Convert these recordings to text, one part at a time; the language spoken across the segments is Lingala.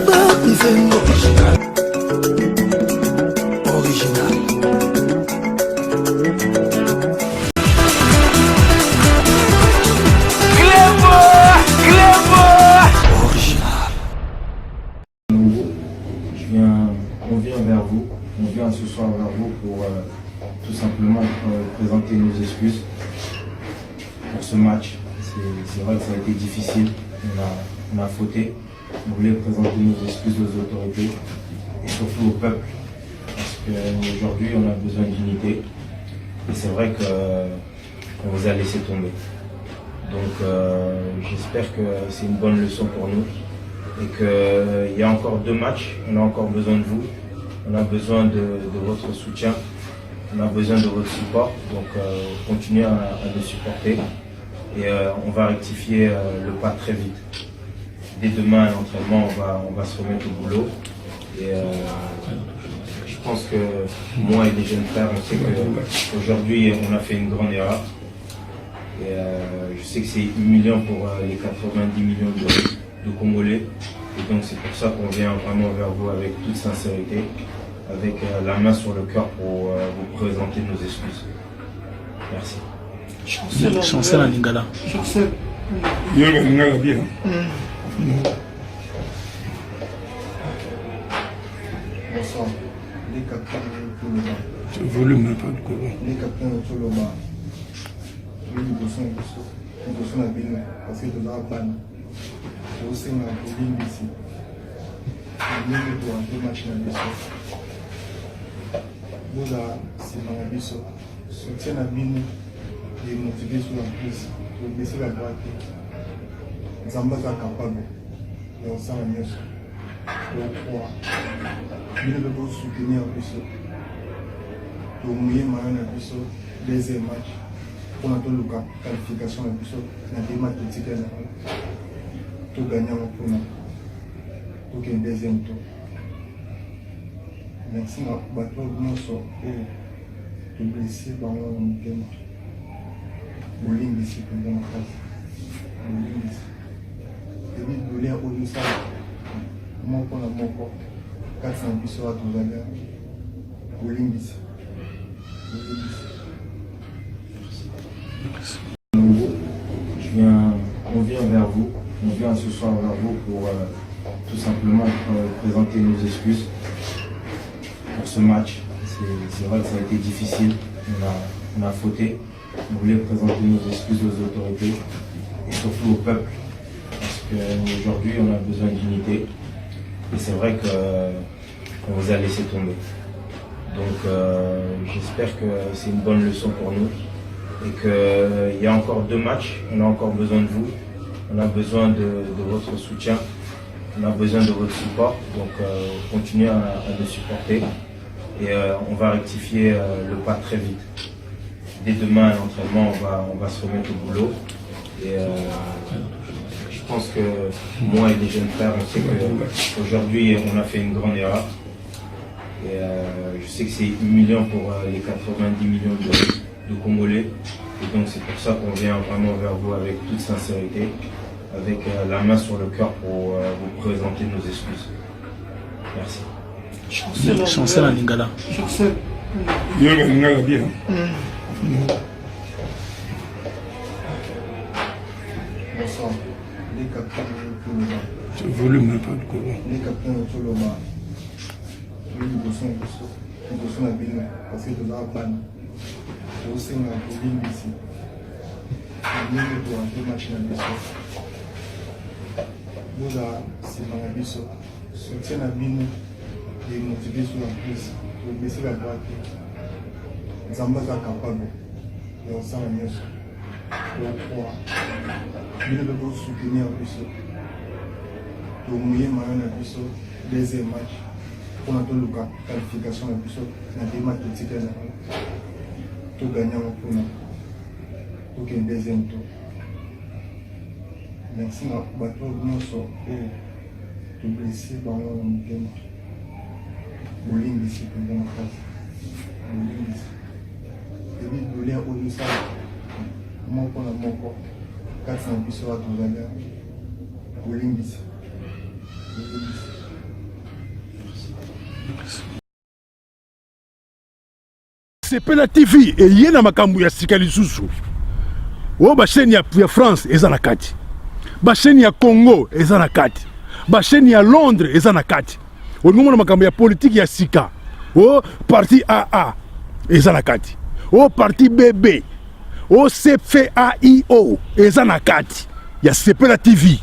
On vient vers vous, on vient ce soir vers vous pour tout simplement présenter nos excuses pour ce match. C'est vrai que ça a été difficile, on a fauté. On voulait présenter nos excuses aux autorités et surtout au peuple, parce qu'aujourd'hui on a besoin d'unité et c'est vrai qu'on vous a laissé tomber. Donc j'espère que c'est une bonne leçon pour nous et qu'il y a encore 2 matchs, on a encore besoin de vous, on a besoin de votre soutien, on a besoin de votre support, donc continuez à nous supporter et on va rectifier le pas très vite. Dès demain à l'entraînement, on va se remettre au boulot et je pense que moi et les jeunes frères, on sait qu'aujourd'hui on a fait une grande erreur. Et je sais que c'est humiliant pour les 90 millions de Congolais. Et donc c'est pour ça qu'on vient vraiment vers vous avec toute sincérité, avec la main sur le cœur pour vous présenter nos excuses. Merci. Chancel à Lingala. Chancel. bien. Bonsoir. Les capitaines de Toloba. Volume pas de quoi. Les capitaines de Toloba. Oui, nous sommes à Bénin, parce que nous avons ban. Nous sommes à Bénin ici. Nous avons un match dans le sol. Nous avons c'est dans le sol. Soutien à Bénin et motivé sur la prise. Pour baisser la droite. Nous sommes capables. Et on s'en est mieux. Pour nous devons soutenir un peu ça. Pour mouiller un peu ça. Deuxième match. Pour notre qualification, la démarche de ticket, tout gagnant pour nous. Pour qu'il y ait un deuxième tour. Merci à Bateau Gnonso et de blesser dans le game. Au ligne ici, pendant la phase. Au ligne ici. Et puis, vous voulez au ça. Mon point à mon corps. 400 bis sur la tournée. Au ligne ici. Au ligne ici. On vient vers vous, on vient ce soir vers vous pour tout simplement présenter nos excuses pour ce match. C'est vrai que ça a été difficile, on a fauté. On voulait présenter nos excuses aux autorités et surtout au peuple, parce qu'aujourd'hui on a besoin d'unité et c'est vrai qu'on vous a laissé tomber. Donc j'espère que c'est une bonne leçon pour nous. Et qu'il y a encore 2 matchs, on a encore besoin de vous, on a besoin de votre soutien, on a besoin de votre support, donc continuez à nous supporter et on va rectifier le pas très vite. Dès demain à l'entraînement, on va se remettre au boulot et je pense que moi et les jeunes frères, on sait qu'aujourd'hui on a fait une grande erreur et je sais que c'est humiliant pour les 90 millions de Congolais. Et donc c'est pour ça qu'on vient vraiment vers vous avec toute sincérité, avec la main sur le cœur pour vous présenter nos excuses. Merci. Chancel à Lingala. Chancel. bien. Bonsoir. Les capitaines de Toloba. Volume pas de quoi. Les capitaines de Toloba. Oui, nous sommes à Bénin, parce que nous avons ban. Nous sommes à Bénin ici. Nous avons un match dans le sol. Nous avons c'est dans le sol. Soutien à Bénin et motivé sur la prise. Pour baisser la droite. Nous sommes capables. Et on s'en est mieux. Nous devons soutenir un peu ça. Pour mouiller un peu ça. Deuxième match. Pour notre qualification, la démarche de ticket, tout gagnant pour nous. Pour qu'il y ait un deuxième tour. Merci à Bateau Gnonso et de blesser dans le game. Au ligne ici, pendant la phase. Au ligne ici. Et puis, vous voulez au ça. Mon point à mon corps. 400 bis sur la tournée. Au ligne ici. Au ligne ici. Sepela TV et yena makambu ya sika lisusu. O ba chaîne ya France eza na kati. Ba chaîne ya Congo eza na kati. Ba chaîne ya Londres eza na kati. O ngomona makambu ya politique ya sika. O parti AA eza na kati. O parti BB. O CFAIO eza na kati. Ya Sepela TV.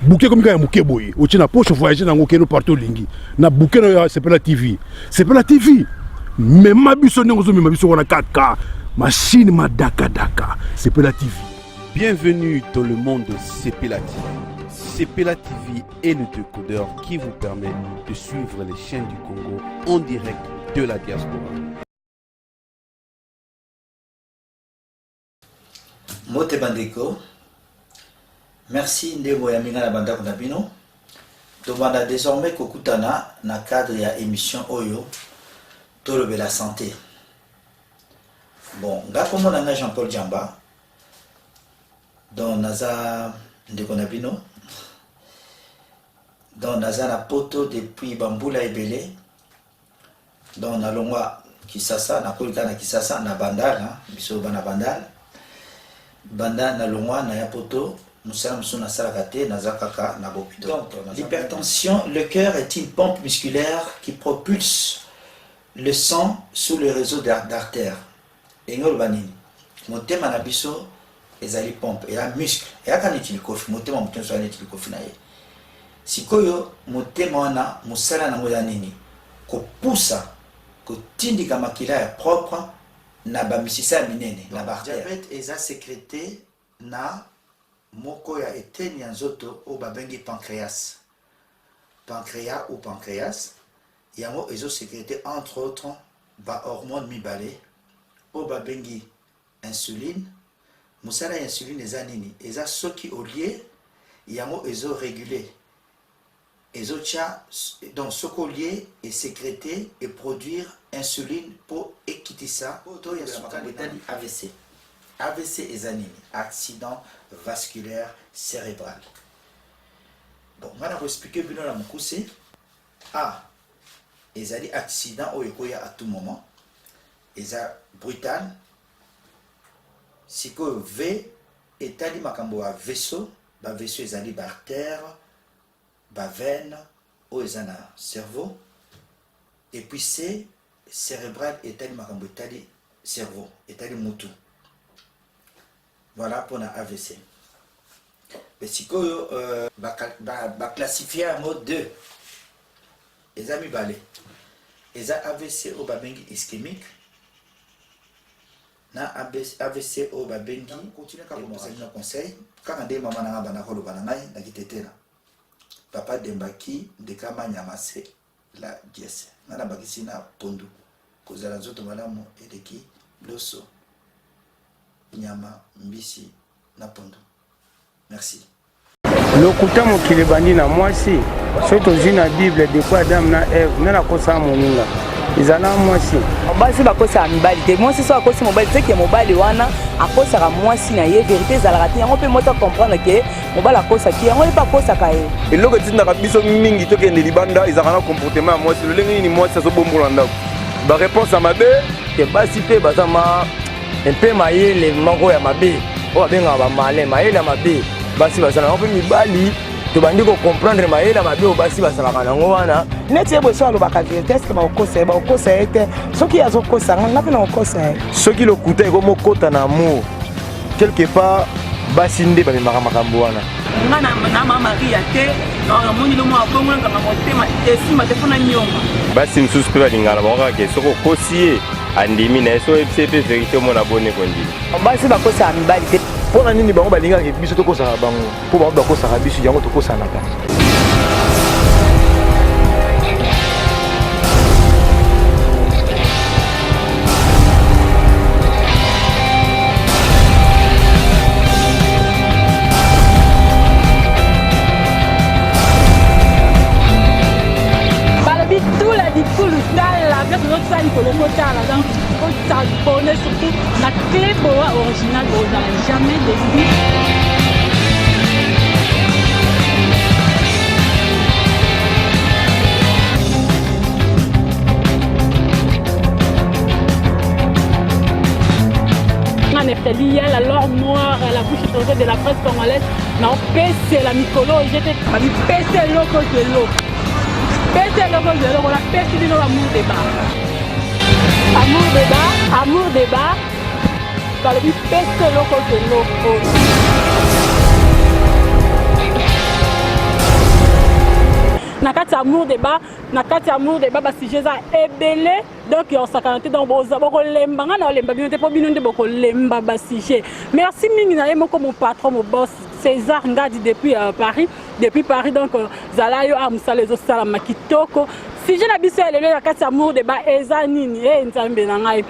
Bouquet comme ya muke boye. O tina poche voyager na ngokeno partout lingi. Na bouquet no ya Sepela TV. Sepela TV. Mais ma biso n'engozo mais ma biso wana 4K. Machine ma daka daka. Sepela TV. Bienvenue dans le monde de Sepela TV. Sepela TV est le décodeur qui vous permet de suivre les chaînes du Congo en direct de la diaspora. Mote Bandeko, merci Ndebo Yaminga na Banda Konabino. Tomanda désormais Kokutana na cadre ya émission Oyo Tolobe la santé. Bon, nga comme on a Jean-Paul Djamba, dans Naza Ndeko Nabino, dans Naza na poto depuis Bamboula Ebele, dans Nalongwa Kisasa, na Kolika na Kisasa, na Bandal, biso bana Bandal. Banda na longwa na ya poto musala musuna salakate na zakaka na bopito. Donc l'hypertension, le cœur est une pompe musculaire qui propulse le sang sous le réseau d'artères. Engol banini motema na biso ezali pompe et la muscle et akani tilikofi motema muteno so ani tilikofi na ye. Sikoyo motema wana musala na ngoya nini ko poussa ko tindika makila ya propre na bamisisa minene la diabète eza sécrété na moko ya eteni ya nzoto o babengi pancréas ou pancréas yango ezo sécrété entre autres ba hormone mibale o babengi insuline. Musala ya insuline eza nini eza soki olie yango ezo réguler ezo tia donc soko lié et sécréter et produire insuline pour équiter ça. Auto ya sukali AVC. AVC est un accident vasculaire cérébral. Bon, on va expliquer bien la mukuse. A, ezali accident au ekoya à tout moment. Eza brutal. Siko V etali makambo a vaisseau, ba vaisseau ezali ba artère, ba veine, o ezana cerveau. Et puis C cérébral etali makambo etali cerveau, etali mutu. Voilà pour la AVC. Mais si vous classifiez en mode 2, les amis balés, les AVC au babengi ischémique, na AVC au babengi, continuez à vous donner un conseil. Quand on dit maman n'a pas de bananaï, n'a quitté là. Papa Dembaki, de Kama Nyamase, la dièse. N'a pas quitté na Pondu. Cause la zoto madame et de qui, l'osso. Nyama mbisi na pondo. Merci. Lokuta mokili bandi na mwasi soto zina Bible de quoi Adam na Eve na kosa moninga izana mwasi basi bakosa mibali te mwasi so akosi mobali te ke mobali wana akosa mwasi na ye vérité ezalaka te yango pe moto comprendre ke mobali akosa ki yango pas kosa ka ye eloko tinda biso mingi to ke ne libanda ezalaka comportement ya mwasi lolenge ni mwasi so bombola ndako ba réponse à mabe ke basi pe bazama mpe mayele moko ya mabe o babenga ba malin mayele ya mabe basi bazala mpe mibali to bandi ko comprendre mayele ya mabe o basi basalaka nango wana neti ebo so alobaka vérité est-ce que bakosa ete soki azokosa nga pe na okosa soki lokuta ekomokota na amour quelque part basi nde bamemaka makambo wana nga na mama Maria te namoni lomo abongo nga motema esima te mpona nyonga basi mosusu mpe balingana bango kaka soko okosi ye andimi na so ebise pe vérité mona bone kondi basi bakosa mibali te mpona nini bango balingaka biso tokosaka bango mpo bango bakosaka biso yango tokosanaka surtout la clé boa originale jamais décidé. Nathalie, la l'or noire à la bouche étrangère de la presse congolaise. Non, c'est la Mikolo, j'étais pas dit pèse loco de l'eau. Pèse loco de l'eau, on a pèse de l'eau, amour débat. Amour débat. Quand le but pèse loco de l'eau. Nakati amour débat basi jeza ebele donc on s'accante dans boza boko lemba ngana lemba bino te po bino nde boko lemba basi je. Merci mingi na yemo comme mon patron mon boss César Ngadi depuis Paris donc zalayo amsa les osala makitoko si je na biso elele nakati amour débat eza nini nzambe na ngai